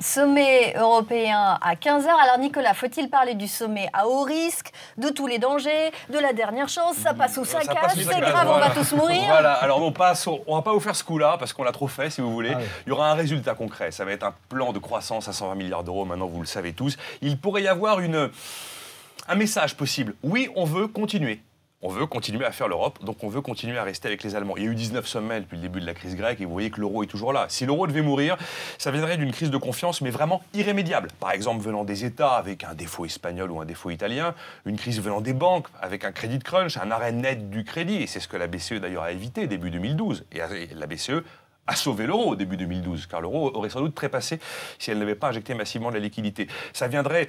Sommet européen à 15 h. Alors Nicolas, faut-il parler du sommet à haut risque, de tous les dangers, de la dernière chance, ça passe ou ça casse, c'est grave, voilà. On va tous mourir. Voilà, alors on va pas vous faire ce coup-là, parce qu'on l'a trop fait, si vous voulez. Ah oui. Il y aura un résultat concret, ça va être un plan de croissance à 120 milliards d'euros, maintenant vous le savez tous. Il pourrait y avoir un message possible. Oui, on veut continuer. On veut continuer à faire l'Europe, donc on veut continuer à rester avec les Allemands. Il y a eu 19 sommets depuis le début de la crise grecque et vous voyez que l'euro est toujours là. Si l'euro devait mourir, ça viendrait d'une crise de confiance, mais vraiment irrémédiable. Par exemple, venant des États avec un défaut espagnol ou un défaut italien, une crise venant des banques avec un crédit crunch, un arrêt net du crédit. Et c'est ce que la BCE d'ailleurs a évité début 2012. Et la BCE a sauvé l'euro au début 2012, car l'euro aurait sans doute trépassé si elle n'avait pas injecté massivement de la liquidité. Ça viendrait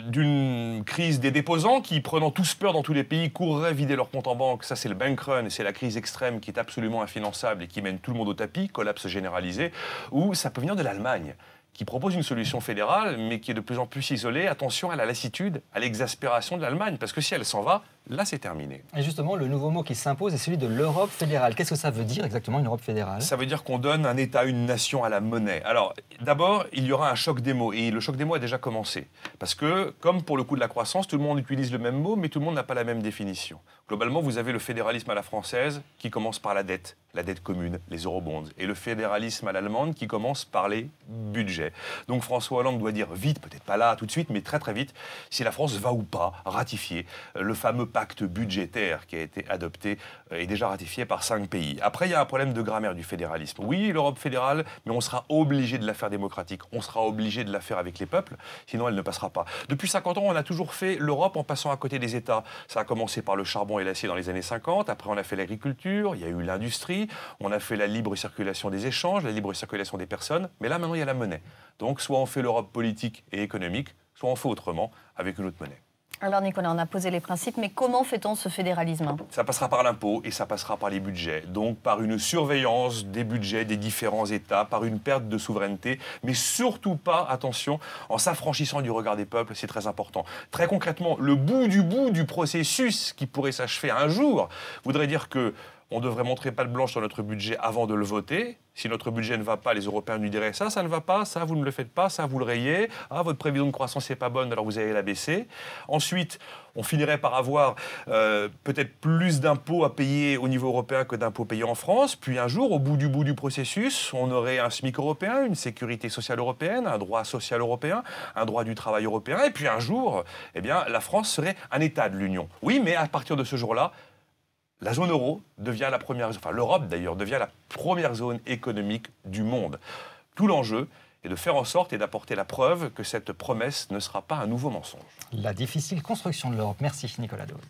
d'une crise des déposants qui, prenant tous peur dans tous les pays, courraient vider leurs comptes en banque. Ça, c'est le bank run, c'est la crise extrême qui est absolument infinançable et qui mène tout le monde au tapis, collapse généralisé. Ou ça peut venir de l'Allemagne, qui propose une solution fédérale, mais qui est de plus en plus isolée. Attention à la lassitude, à l'exaspération de l'Allemagne, parce que si elle s'en va, là, c'est terminé. Et justement, le nouveau mot qui s'impose est celui de l'Europe fédérale. Qu'est-ce que ça veut dire exactement, une Europe fédérale? Ça veut dire qu'on donne un État, une nation à la monnaie. Alors, d'abord, il y aura un choc des mots, et le choc des mots a déjà commencé. Parce que, comme pour le coup de la croissance, tout le monde utilise le même mot, mais tout le monde n'a pas la même définition. Globalement, vous avez le fédéralisme à la française, qui commence par la dette commune, les eurobonds, et le fédéralisme à l'allemande, qui commence par les budgets. Donc François Hollande doit dire vite, peut-être pas là tout de suite, mais très très vite, si la France va ou pas ratifier le fameux pacte budgétaire qui a été adopté et déjà ratifié par 5 pays. Après, il y a un problème de grammaire du fédéralisme. Oui, l'Europe fédérale, mais on sera obligé de la faire démocratique. On sera obligé de la faire avec les peuples, sinon elle ne passera pas. Depuis 50 ans, on a toujours fait l'Europe en passant à côté des États. Ça a commencé par le charbon et l'acier dans les années 50. Après, on a fait l'agriculture, il y a eu l'industrie, on a fait la libre circulation des échanges, la libre circulation des personnes. Mais là, maintenant, il y a la monnaie. Donc, soit on fait l'Europe politique et économique, soit on fait autrement avec une autre monnaie. Alors Nicolas, on a posé les principes, mais comment fait-on ce fédéralisme? Ça passera par l'impôt et ça passera par les budgets. Donc par une surveillance des budgets des différents États, par une perte de souveraineté, mais surtout pas, attention, en s'affranchissant du regard des peuples, c'est très important. Très concrètement, le bout du processus qui pourrait s'achever un jour voudrait dire que on devrait montrer patte blanche sur notre budget avant de le voter. Si notre budget ne va pas, les Européens nous diraient ça ne va pas, ça vous ne le faites pas, ça vous le rayez. Ah, votre prévision de croissance n'est pas bonne, alors vous allez la baisser. Ensuite, on finirait par avoir peut-être plus d'impôts à payer au niveau européen que d'impôts payés en France. Puis un jour, au bout du processus, on aurait un SMIC européen, une sécurité sociale européenne, un droit social européen, un droit du travail européen. Et puis un jour, eh bien, la France serait un État de l'Union. Oui, mais à partir de ce jour-là, la zone euro devient la première, enfin l'Europe d'ailleurs, devient la première zone économique du monde. Tout l'enjeu est de faire en sorte et d'apporter la preuve que cette promesse ne sera pas un nouveau mensonge. La difficile construction de l'Europe. Merci Nicolas Dose.